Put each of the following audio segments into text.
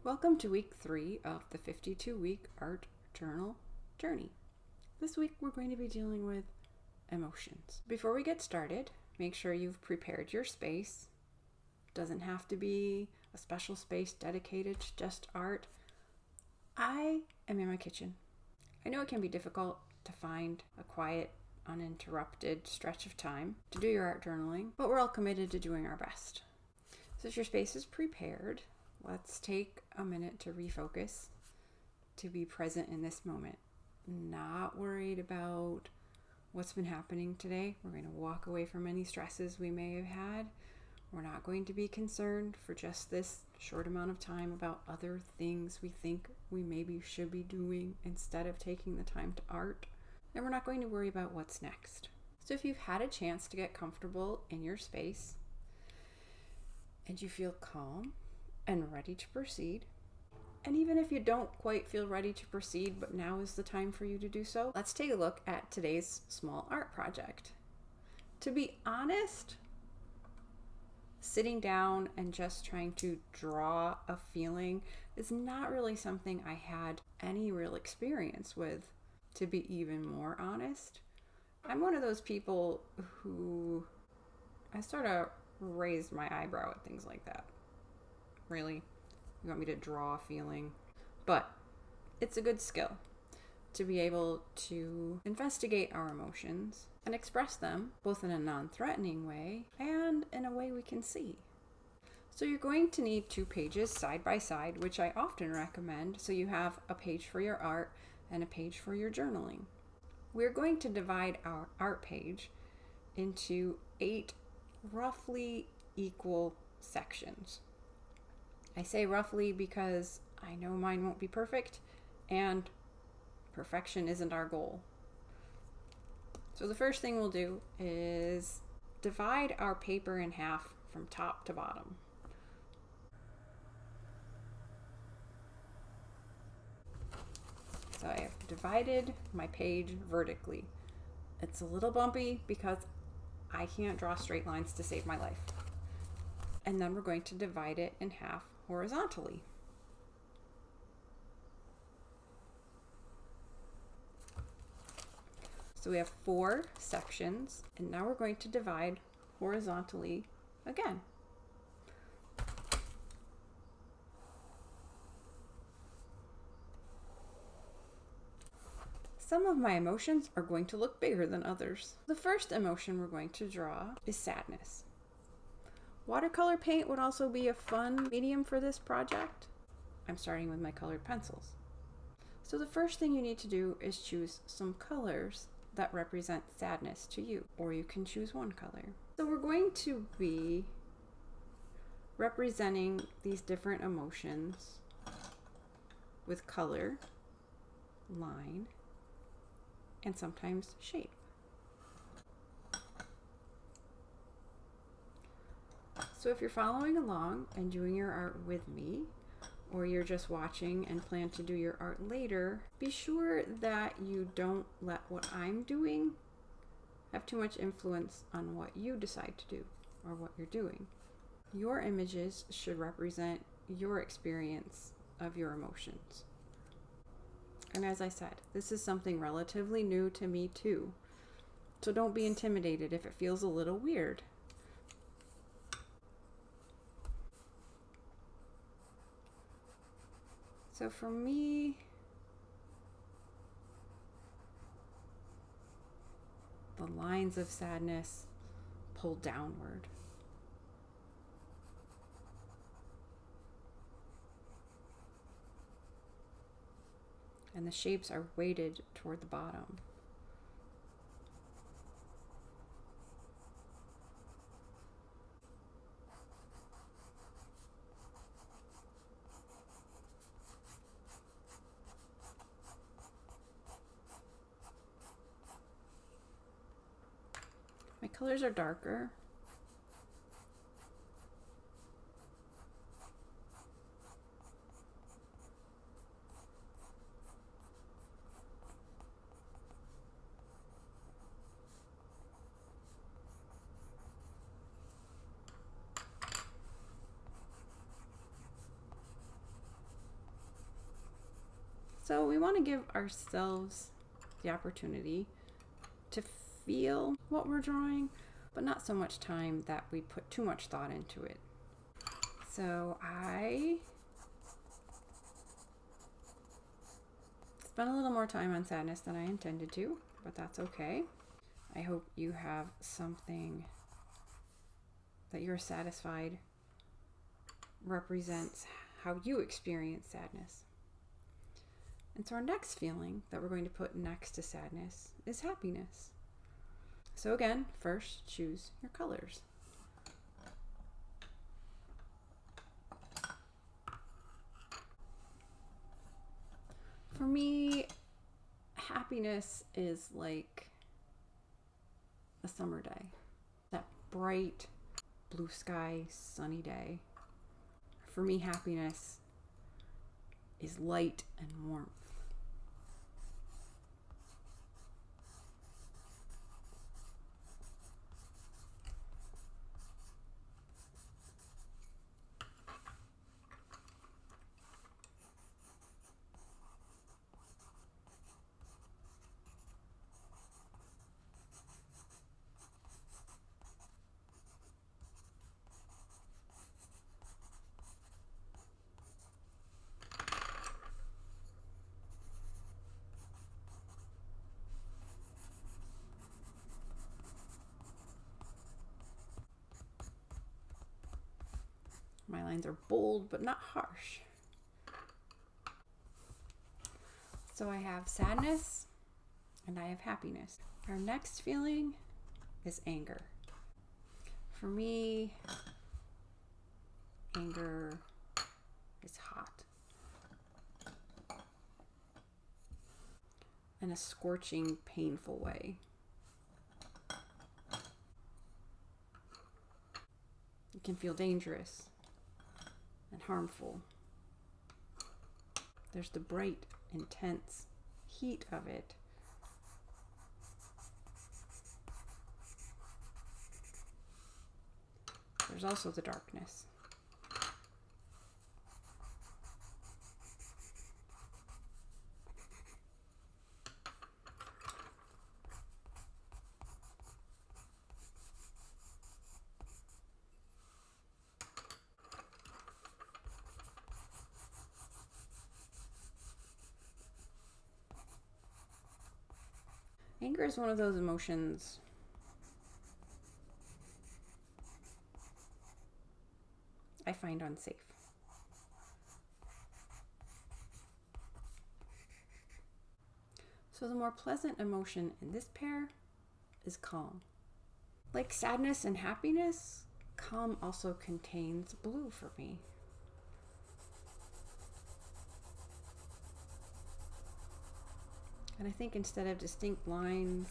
Welcome to week 3 of the 52-week art journal journey. This week we're going to be dealing with emotions. Before we get started, make sure you've prepared your space. Doesn't have to be a special space dedicated to just art. I am in my kitchen. I know it can be difficult to find a quiet, uninterrupted stretch of time to do your art journaling, but we're all committed to doing our best. So if your space is prepared, let's take a minute to refocus, to be present in this moment. Not worried about what's been happening today. We're going to walk away from any stresses we may have had. We're not going to be concerned for just this short amount of time about other things we think we maybe should be doing instead of taking the time to art. And we're not going to worry about what's next. So if you've had a chance to get comfortable in your space and you feel calm and ready to proceed, and even if you don't quite feel ready to proceed, but now is the time for you to do so, let's take a look at today's small art project. To be honest, sitting down and just trying to draw a feeling is not really something I had any real experience with, to be even more honest. I'm one of those people who I sort of raised my eyebrow at things like that. Really? You want me to draw a feeling? But it's a good skill to be able to investigate our emotions and express them both in a non-threatening way and in a way we can see. So you're going to need 2 pages side by side, which I often recommend, so you have a page for your art and a page for your journaling. We're going to divide our art page into 8 roughly equal sections. I say roughly because I know mine won't be perfect, and perfection isn't our goal. So the first thing we'll do is divide our paper in half from top to bottom. So I have divided my page vertically. It's a little bumpy because I can't draw straight lines to save my life. And then we're going to divide it in half horizontally. So we have 4 sections, and now we're going to divide horizontally again. Some of my emotions are going to look bigger than others. The first emotion we're going to draw is sadness. Watercolor paint would also be a fun medium for this project. I'm starting with my colored pencils. So the first thing you need to do is choose some colors that represent sadness to you, or you can choose one color. So we're going to be representing these different emotions with color, line, and sometimes shape. So if you're following along and doing your art with me, or you're just watching and plan to do your art later, be sure that you don't let what I'm doing have too much influence on what you decide to do or what you're doing. Your images should represent your experience of your emotions. And as I said, this is something relatively new to me too. So don't be intimidated if it feels a little weird. So for me, the lines of sadness pull downward. And the shapes are weighted toward the bottom. My colors are darker. So we want to give ourselves the opportunity to feel what we're drawing, but not so much time that we put too much thought into it. So I spent a little more time on sadness than I intended to, but that's okay. I hope you have something that you're satisfied represents how you experience sadness. And so our next feeling that we're going to put next to sadness is happiness. So again, first choose your colors. For me, happiness is like a summer day. That bright, blue sky, sunny day. For me, happiness is light and warmth. My lines are bold but not harsh. So I have sadness and I have happiness. Our next feeling is anger. For me, anger is hot. In a scorching, painful way. It can feel dangerous and harmful. There's the bright, intense heat of it. There's also the darkness. Anger is one of those emotions I find unsafe. So the more pleasant emotion in this pair is calm. Like sadness and happiness, calm also contains blue for me. And I think instead of distinct lines,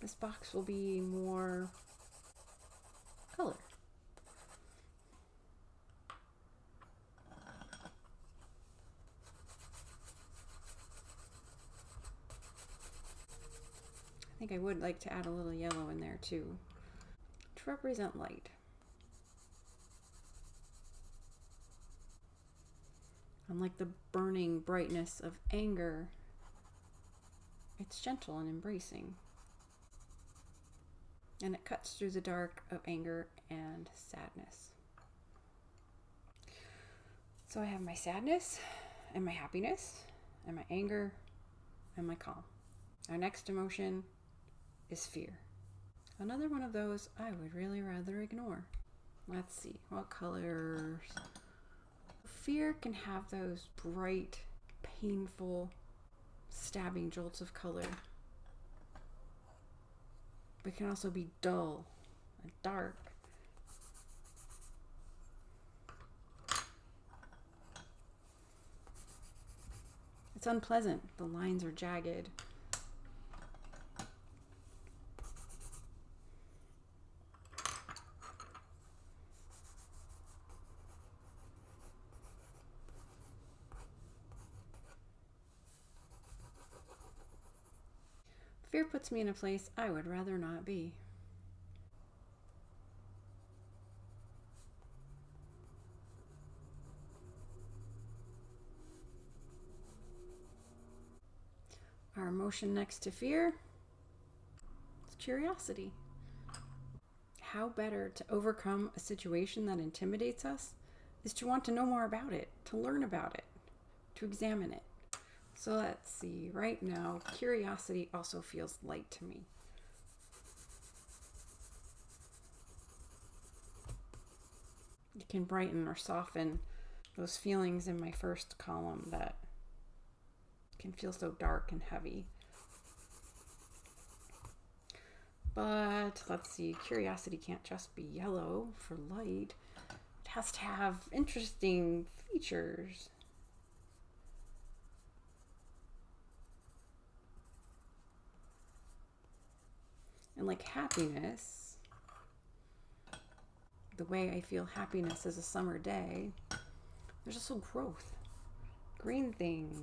this box will be more color. I think I would like to add a little yellow in there too, to represent light. Unlike the burning brightness of anger, it's gentle and embracing. And it cuts through the dark of anger and sadness. So I have my sadness and my happiness and my anger and my calm. Our next emotion is fear. Another one of those I would really rather ignore. Let's see, what colors? Fear can have those bright, painful, stabbing jolts of color. But it can also be dull and dark. It's unpleasant. The lines are jagged. Fear puts me in a place I would rather not be. Our emotion next to fear is curiosity. How better to overcome a situation that intimidates us is to want to know more about it, to learn about it, to examine it. So let's see, right now, curiosity also feels light to me. It can brighten or soften those feelings in my first column that can feel so dark and heavy. But let's see, curiosity can't just be yellow for light. It has to have interesting features. And like happiness, the way I feel happiness is a summer day, there's also growth, green things.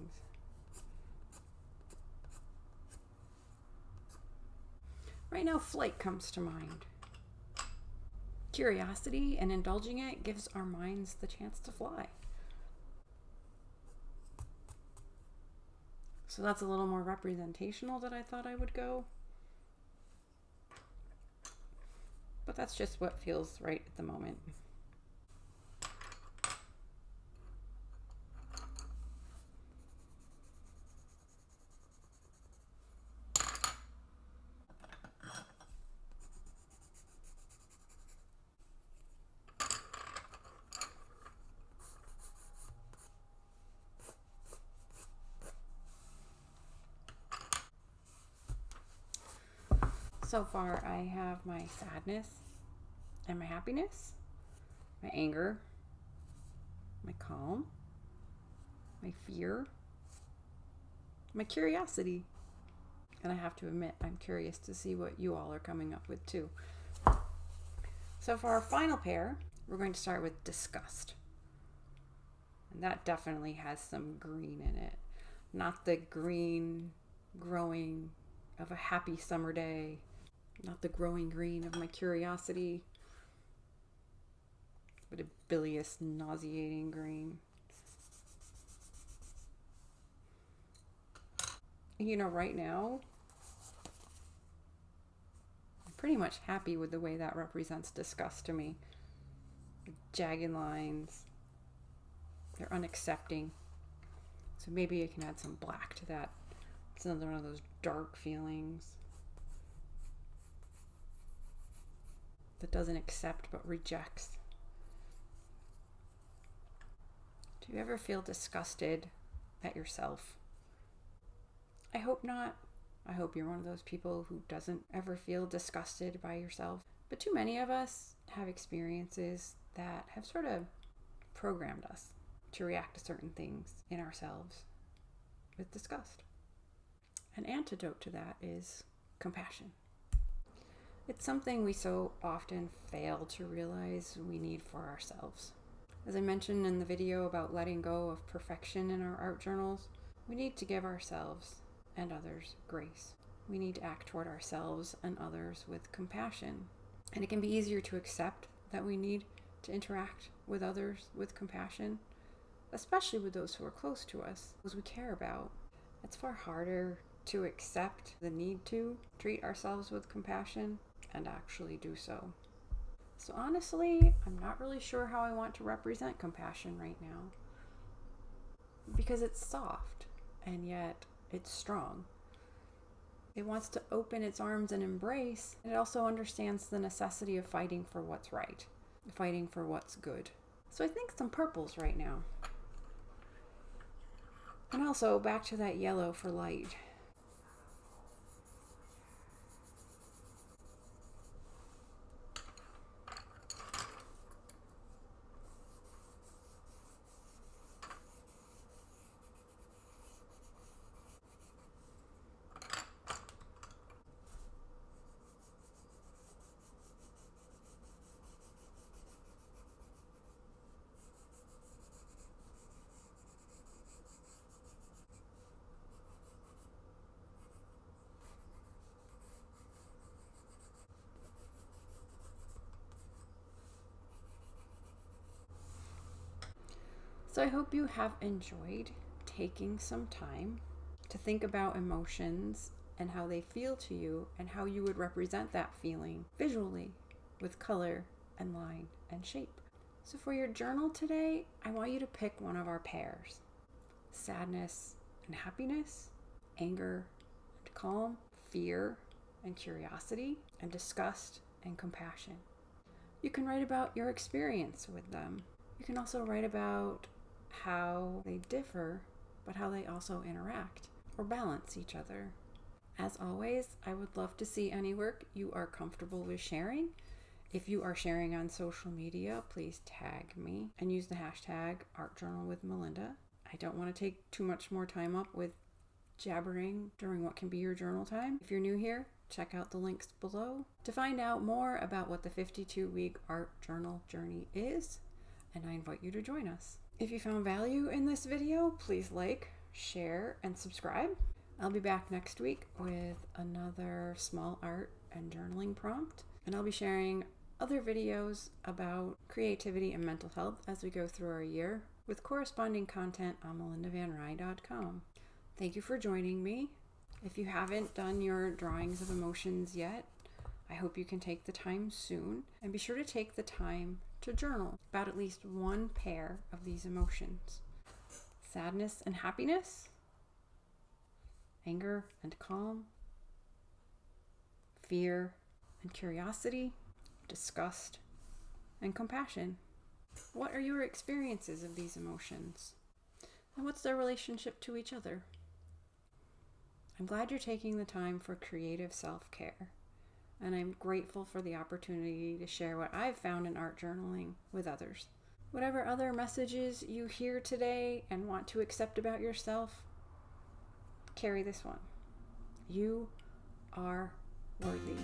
Right now, flight comes to mind. Curiosity and indulging it gives our minds the chance to fly. So that's a little more representational than I thought I would go. But that's just what feels right at the moment. So far, I have my sadness and my happiness, my anger, my calm, my fear, my curiosity. And I have to admit, I'm curious to see what you all are coming up with too. So for our final pair, we're going to start with disgust. And that definitely has some green in it. Not the green growing of a happy summer day, not the growing green of my curiosity, but a bilious, nauseating green. You know, right now, I'm pretty much happy with the way that represents disgust to me. Jagged lines, they're unaccepting. So maybe I can add some black to that. It's another one of those dark feelings that doesn't accept but rejects. Do you ever feel disgusted at yourself? I hope not. I hope you're one of those people who doesn't ever feel disgusted by yourself. But too many of us have experiences that have sort of programmed us to react to certain things in ourselves with disgust. An antidote to that is compassion. It's something we so often fail to realize we need for ourselves. As I mentioned in the video about letting go of perfection in our art journals, we need to give ourselves and others grace. We need to act toward ourselves and others with compassion. And it can be easier to accept that we need to interact with others with compassion, especially with those who are close to us, those we care about. It's far harder to accept the need to treat ourselves with compassion and actually do so. So honestly, I'm not really sure how I want to represent compassion right now, because it's soft and yet it's strong. It wants to open its arms and embrace, and it also understands the necessity of fighting for what's right, fighting for what's good. So I think some purples right now. And also back to that yellow for light. So I hope you have enjoyed taking some time to think about emotions and how they feel to you and how you would represent that feeling visually with color and line and shape. So for your journal today, I want you to pick one of our pairs: sadness and happiness, anger and calm, fear and curiosity, and disgust and compassion. You can write about your experience with them. You can also write about how they differ, but how they also interact or balance each other. As always, I would love to see any work you are comfortable with sharing. If you are sharing on social media, please tag me and use the hashtag ArtJournalWithMelinda. I don't want to take too much more time up with jabbering during what can be your journal time. If you're new here, check out the links below to find out more about what the 52-week art journal journey is, and I invite you to join us. If you found value in this video, please like, share, and subscribe. I'll be back next week with another small art and journaling prompt, and I'll be sharing other videos about creativity and mental health as we go through our year with corresponding content on melindavanrye.com. Thank you for joining me. If you haven't done your drawings of emotions yet, I hope you can take the time soon, and be sure to take the time to journal about at least one pair of these emotions: sadness and happiness, anger and calm, fear and curiosity, disgust and compassion. What are your experiences of these emotions? And what's their relationship to each other? I'm glad you're taking the time for creative self-care, and I'm grateful for the opportunity to share what I've found in art journaling with others. Whatever other messages you hear today and want to accept about yourself, carry this one: you are worthy.